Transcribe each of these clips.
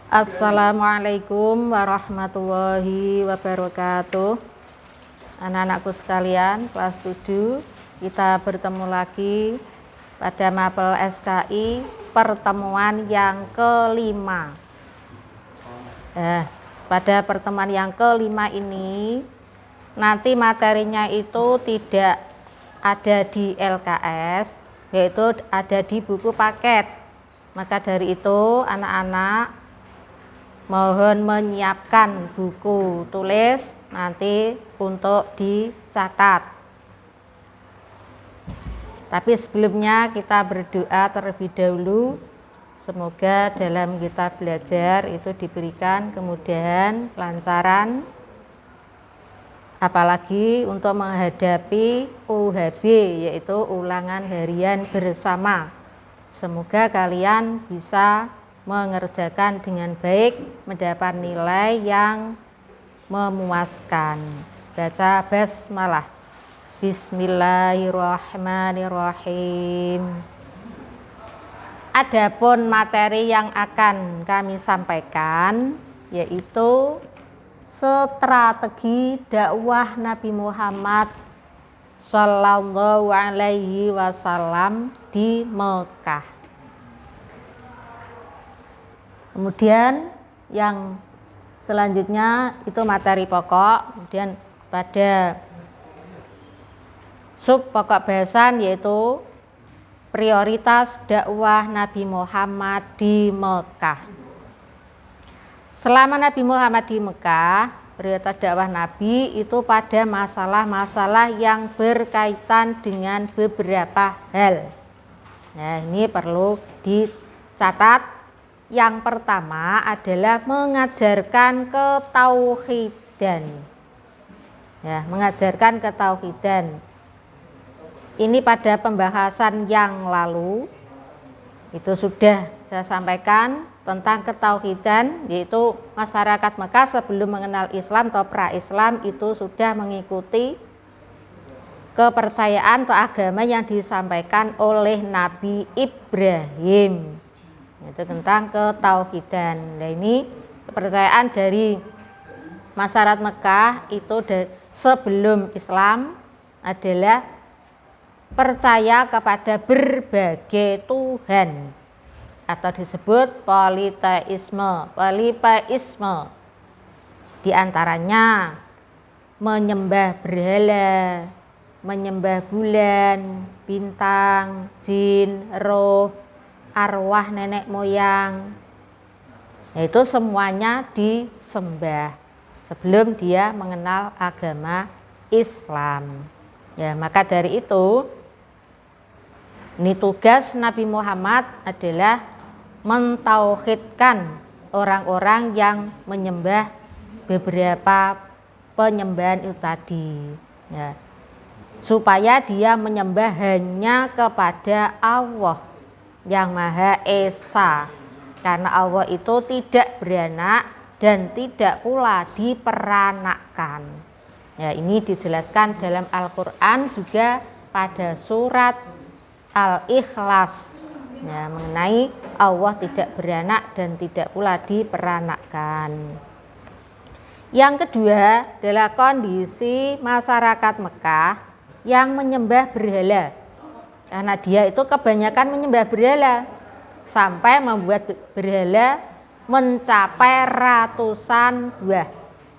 Assalamualaikum warahmatullahi wabarakatuh. Anak-anakku sekalian, kelas 7, kita bertemu lagi pada mapel SKI pertemuan yang kelima. Pada pertemuan yang kelima ini nanti materinya itu tidak ada di LKS, yaitu ada di buku paket. Maka dari itu anak-anak mohon menyiapkan buku tulis nanti untuk dicatat. Tapi sebelumnya kita berdoa terlebih dahulu. Semoga dalam kita belajar itu diberikan kemudahan, kelancaran, apalagi untuk menghadapi UHB, yaitu ulangan harian bersama. Semoga kalian bisa mengerjakan dengan baik, mendapat nilai yang memuaskan. Baca basmalah. Bismillahirrahmanirrahim. Adapun materi yang akan kami sampaikan yaitu strategi dakwah Nabi Muhammad Sallallahu Alaihi Wasallam di Mekah. Kemudian yang selanjutnya itu materi pokok. Kemudian pada sub pokok bahasan yaitu prioritas dakwah Nabi Muhammad di Mekah. Selama Nabi Muhammad di Mekah, prioritas dakwah Nabi itu pada masalah-masalah yang berkaitan dengan beberapa hal. Nah, ini perlu dicatat. Yang pertama adalah mengajarkan ketauhidan. Ya, mengajarkan ketauhidan. Ini pada pembahasan yang lalu itu sudah saya sampaikan tentang ketauhidan, yaitu masyarakat Mekah sebelum mengenal Islam atau pra-Islam itu sudah mengikuti kepercayaan atau agama yang disampaikan oleh Nabi Ibrahim. Itu tentang ketauhidan. Nah, ini kepercayaan dari masyarakat Mekah itu sebelum Islam adalah percaya kepada berbagai Tuhan atau disebut politeisme. Di antaranya menyembah berhala, menyembah bulan, bintang, jin, roh, arwah nenek moyang. Nah, itu semuanya disembah sebelum dia mengenal agama Islam. Ya, maka dari itu ini tugas Nabi Muhammad adalah mentauhidkan orang-orang yang menyembah beberapa penyembahan itu tadi. Ya, supaya dia menyembah hanya kepada Allah yang Maha Esa, karena Allah itu tidak beranak dan tidak pula diperanakkan. Ya, ini dijelaskan dalam Al-Quran juga pada surat Al-Ikhlas, ya, mengenai Allah tidak beranak dan tidak pula diperanakkan. Yang kedua adalah kondisi masyarakat Mekah yang menyembah berhala. Karena dia itu kebanyakan menyembah berhala sampai membuat berhala mencapai ratusan buah.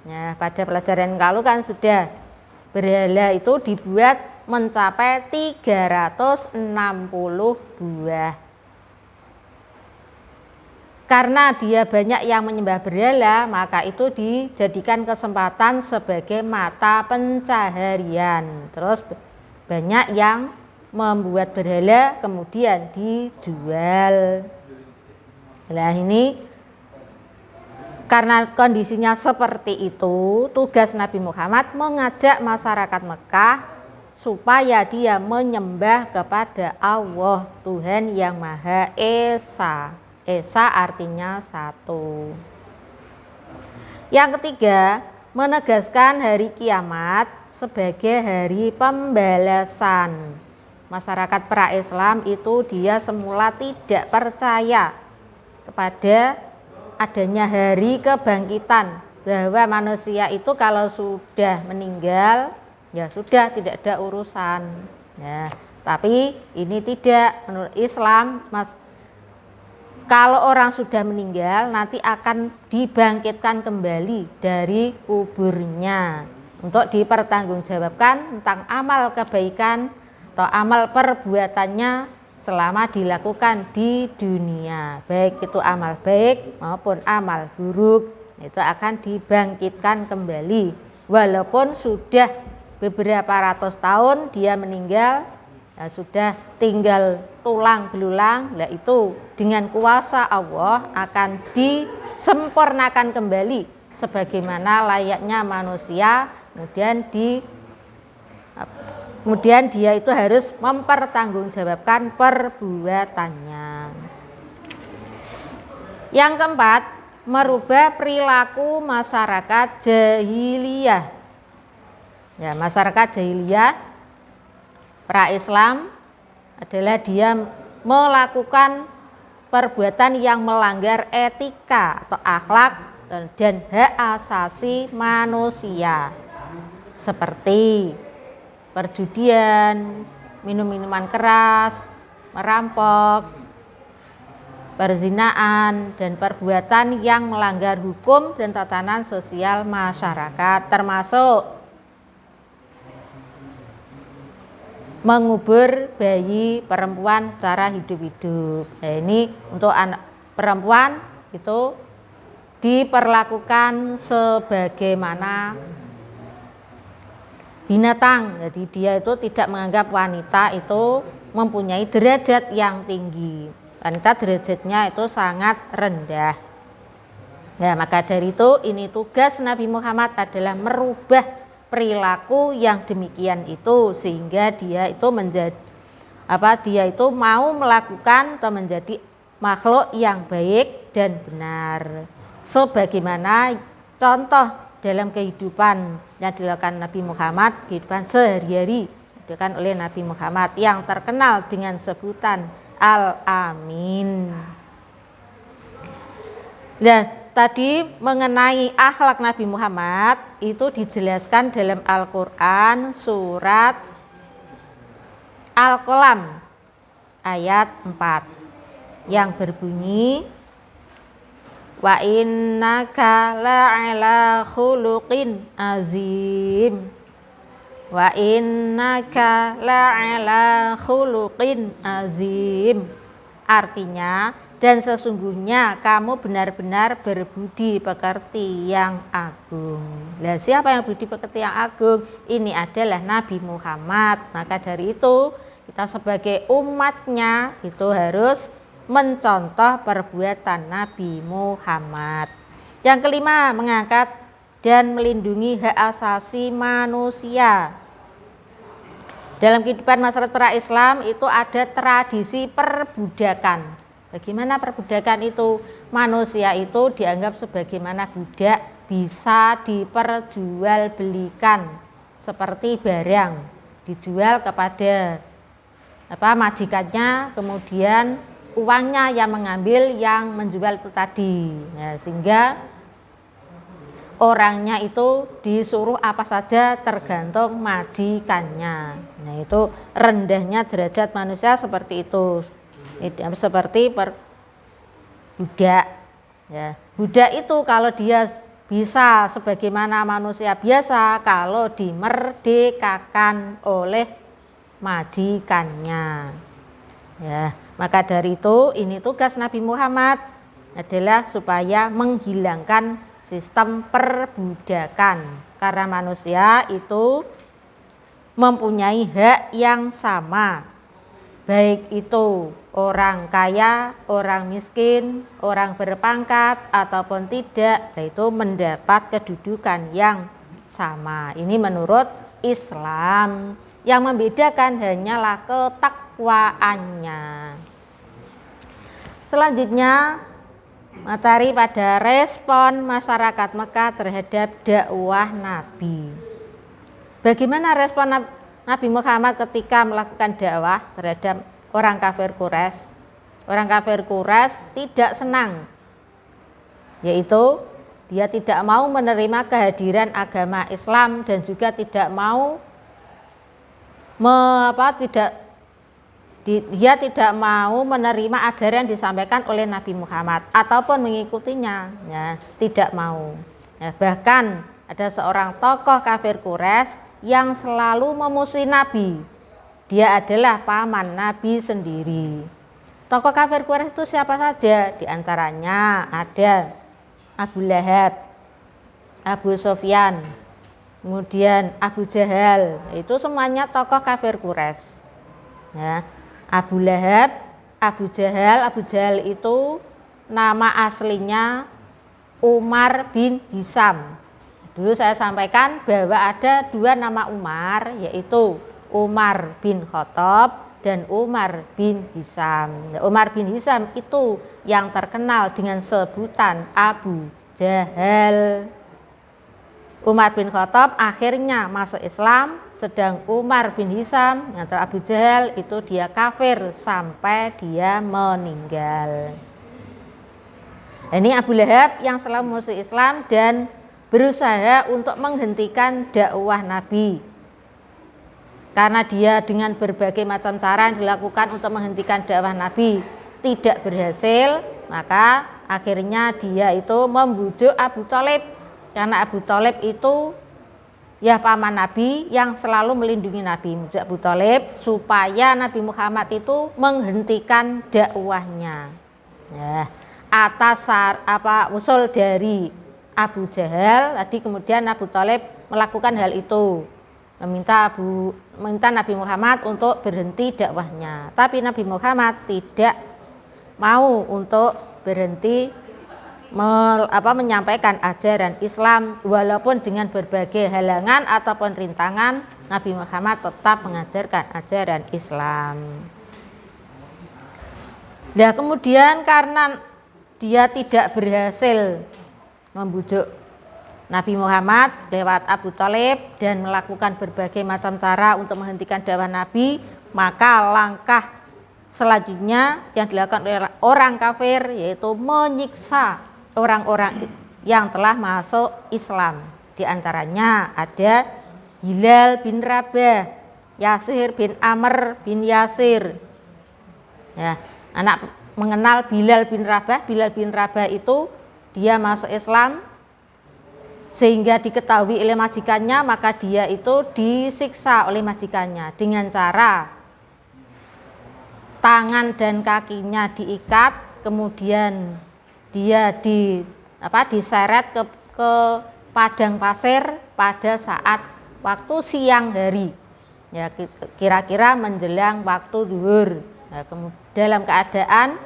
Nah, pada pelajaran lalu kan sudah berhala itu dibuat mencapai 360 buah. Karena dia banyak yang menyembah berhala, maka itu dijadikan kesempatan sebagai mata pencaharian. Terus banyak yang membuat berhala kemudian dijual. Nah, ini karena kondisinya seperti itu, tugas Nabi Muhammad mengajak masyarakat Mekah supaya dia menyembah kepada Allah, Tuhan yang Maha Esa. Esa artinya satu. Yang ketiga, menegaskan hari kiamat sebagai hari pembalasan. Masyarakat pra-Islam itu dia semula tidak percaya kepada adanya hari kebangkitan, bahwa manusia itu kalau sudah meninggal ya sudah, tidak ada urusan ya. Tapi ini tidak, menurut Islam kalau orang sudah meninggal nanti akan dibangkitkan kembali dari kuburnya untuk dipertanggungjawabkan tentang amal kebaikan atau amal perbuatannya selama dilakukan di dunia, baik itu amal baik maupun amal buruk, itu akan dibangkitkan kembali walaupun sudah beberapa ratus tahun dia meninggal ya, sudah tinggal tulang belulang. Lah itu dengan kuasa Allah akan disempurnakan kembali sebagaimana layaknya manusia. Kemudian dia itu harus mempertanggungjawabkan perbuatannya. Yang keempat, merubah perilaku masyarakat jahiliyah. Ya, masyarakat jahiliyah pra-Islam adalah dia melakukan perbuatan yang melanggar etika atau akhlak dan hak asasi manusia, seperti perjudian, minum minuman keras, merampok, perzinaan, dan perbuatan yang melanggar hukum dan tatanan sosial masyarakat, termasuk mengubur bayi perempuan secara hidup-hidup. Nah, ini untuk anak perempuan itu diperlakukan sebagaimana binatang. Jadi dia itu tidak menganggap wanita itu mempunyai derajat yang tinggi. Wanita derajatnya itu sangat rendah. Ya, maka dari itu ini tugas Nabi Muhammad adalah merubah perilaku yang demikian itu, sehingga dia itu dia itu mau melakukan atau menjadi makhluk yang baik dan benar, sebagaimana contoh dalam kehidupan yang dilakukan Nabi Muhammad, kehidupan sehari-hari dilakukan oleh Nabi Muhammad yang terkenal dengan sebutan Al-Amin. Nah, tadi mengenai akhlak Nabi Muhammad itu dijelaskan dalam Al-Quran surat Al-Qalam ayat 4 yang berbunyi, wa innaka la'ala khuluqin azim, wa innaka la'ala khuluqin azim. Artinya, dan sesungguhnya kamu benar-benar berbudi pekerti yang agung. Nah, siapa yang budi pekerti yang agung? Ini adalah Nabi Muhammad. Maka dari itu kita sebagai umatnya itu harus mencontoh perbuatan Nabi Muhammad. Yang kelima, mengangkat dan melindungi hak asasi manusia. Dalam kehidupan masyarakat pra-Islam itu ada tradisi perbudakan. Bagaimana perbudakan itu? Manusia itu dianggap sebagaimana budak, bisa diperjualbelikan seperti barang, dijual kepada majikannya, kemudian uangnya yang mengambil, yang menjual itu tadi. Nah, sehingga orangnya itu disuruh apa saja tergantung majikannya. Nah, itu rendahnya derajat manusia seperti itu. Seperti budak ya. Budak itu kalau dia bisa sebagaimana manusia biasa kalau dimerdekakan oleh majikannya ya. Maka dari itu ini tugas Nabi Muhammad adalah supaya menghilangkan sistem perbudakan, karena manusia itu mempunyai hak yang sama, baik itu orang kaya, orang miskin, orang berpangkat ataupun tidak, yaitu mendapat kedudukan yang sama. Ini menurut Islam. Yang membedakan hanyalah ketakwaannya. Selanjutnya, materi pada respon masyarakat Mekah terhadap dakwah Nabi. Bagaimana respon Nabi Muhammad ketika melakukan dakwah terhadap orang kafir Quraisy? Orang kafir Quraisy tidak senang, yaitu dia tidak mau menerima kehadiran agama Islam dan juga tidak mau dia tidak mau menerima ajaran yang disampaikan oleh Nabi Muhammad ataupun mengikutinya, ya, tidak mau. Ya, bahkan ada seorang tokoh kafir Quraisy yang selalu memusuhi Nabi. Dia adalah paman Nabi sendiri. Tokoh kafir Quraisy itu siapa saja? Di antaranya ada Abu Lahab, Abu Sufyan, kemudian Abu Jahal. Itu semuanya tokoh kafir Quraisy. Ya. Abu Lahab, Abu Jahal itu nama aslinya Umar bin Hisam. Dulu saya sampaikan bahwa ada dua nama Umar, yaitu Umar bin Khattab dan Umar bin Hisam. Umar bin Hisam itu yang terkenal dengan sebutan Abu Jahal. Umar bin Khattab akhirnya masuk Islam, sedang Umar bin Hisam yang Abu Jahal itu dia kafir sampai dia meninggal. Ini Abu Lahab yang selalu musuh Islam dan berusaha untuk menghentikan dakwah Nabi. Karena dia dengan berbagai macam cara yang dilakukan untuk menghentikan dakwah Nabi tidak berhasil, maka akhirnya dia itu membujuk Abu Thalib. Karena Abu Thalib itu ya paman Nabi yang selalu melindungi Nabi, membujuk Abu Thalib supaya Nabi Muhammad itu menghentikan dakwahnya. Ya, atas usul dari Abu Jahal tadi kemudian Abu Thalib melakukan hal itu, meminta Nabi Muhammad untuk berhenti dakwahnya. Tapi Nabi Muhammad tidak mau untuk berhenti menyampaikan ajaran Islam, walaupun dengan berbagai halangan ataupun rintangan, Nabi Muhammad tetap mengajarkan ajaran Islam. Nah, kemudian karena dia tidak berhasil membujuk Nabi Muhammad lewat Abu Thalib dan melakukan berbagai macam cara untuk menghentikan dakwah Nabi, maka langkah selanjutnya yang dilakukan oleh orang kafir yaitu menyiksa orang-orang yang telah masuk Islam. Di antaranya ada Bilal bin Rabah, Yasir bin Amr bin Yasir. Ya, anak mengenal Bilal bin Rabah. Bilal bin Rabah itu dia masuk Islam sehingga diketahui oleh majikannya, maka dia itu disiksa oleh majikannya dengan cara tangan dan kakinya diikat, kemudian dia diseret ke padang pasir pada saat waktu siang hari, ya kira-kira menjelang waktu zuhur. Nah, dalam keadaan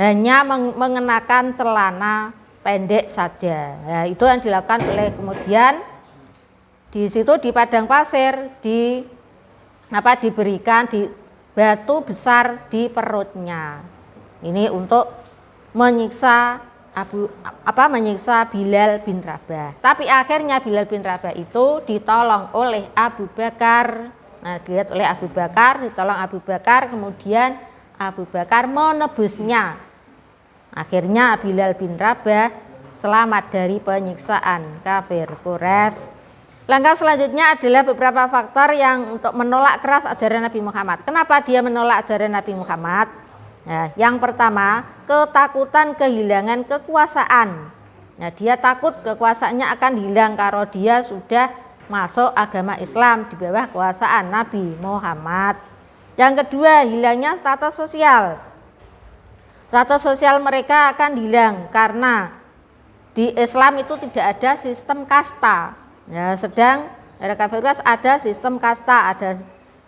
hanya mengenakan celana pendek saja. Nah, itu yang dilakukan oleh kemudian di situ di padang pasir diberikan di batu besar di perutnya. Ini untuk menyiksa menyiksa Bilal bin Rabah. Tapi akhirnya Bilal bin Rabah itu ditolong oleh Abu Bakar. Nah, dilihat oleh Abu Bakar, ditolong Abu Bakar, kemudian Abu Bakar menebusnya. Akhirnya Bilal bin Rabah selamat dari penyiksaan kafir Quraisy. Langkah selanjutnya adalah beberapa faktor yang untuk menolak keras ajaran Nabi Muhammad. Kenapa dia menolak ajaran Nabi Muhammad? Nah, yang pertama, ketakutan kehilangan kekuasaan. Nah, dia takut kekuasaannya akan hilang kalau dia sudah masuk agama Islam di bawah kekuasaan Nabi Muhammad. Yang kedua, hilangnya status sosial. Status sosial mereka akan hilang karena di Islam itu tidak ada sistem kasta. Ya, sedang era kafir ada sistem kasta, ada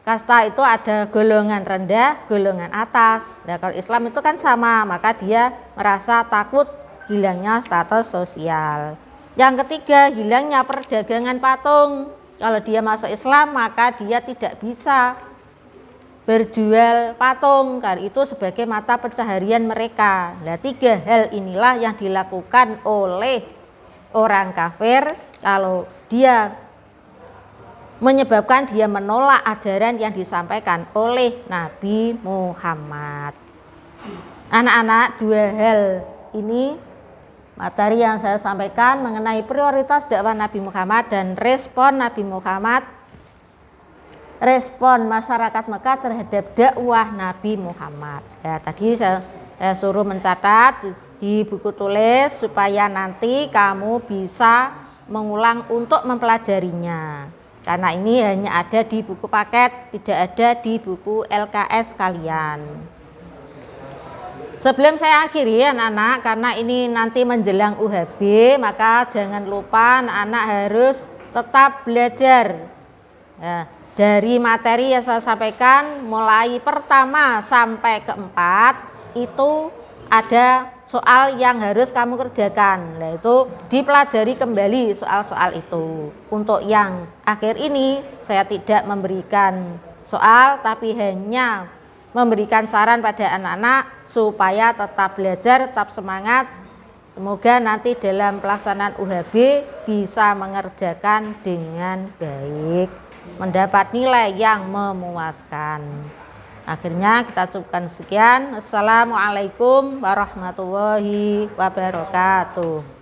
kasta itu ada golongan rendah, golongan atas. Nah, kalau Islam itu kan sama, maka dia merasa takut hilangnya status sosial. Yang ketiga, hilangnya perdagangan patung. Kalau dia masuk Islam, maka dia tidak bisa berjual patung, karena itu sebagai mata pencaharian mereka. Nah, tiga hal inilah yang dilakukan oleh orang kafir kalau dia menyebabkan dia menolak ajaran yang disampaikan oleh Nabi Muhammad. Anak-anak, dua hal ini materi yang saya sampaikan mengenai prioritas dakwah Nabi Muhammad dan respon Nabi Muhammad, respon masyarakat Mekah terhadap dakwah Nabi Muhammad. Ya, tadi saya suruh mencatat di buku tulis supaya nanti kamu bisa mengulang untuk mempelajarinya. Karena ini hanya ada di buku paket, tidak ada di buku LKS kalian. Sebelum saya akhiri anak-anak, karena ini nanti menjelang UHB, maka jangan lupa anak-anak harus tetap belajar. Ya, dari materi yang saya sampaikan mulai pertama sampai keempat itu ada soal yang harus kamu kerjakan, yaitu dipelajari kembali soal-soal itu. Untuk yang akhir ini saya tidak memberikan soal, tapi hanya memberikan saran pada anak-anak supaya tetap belajar, tetap semangat. Semoga nanti dalam pelaksanaan UHB bisa mengerjakan dengan baik, mendapat nilai yang memuaskan. Akhirnya kita cukupkan sekian. Assalamualaikum warahmatullahi wabarakatuh.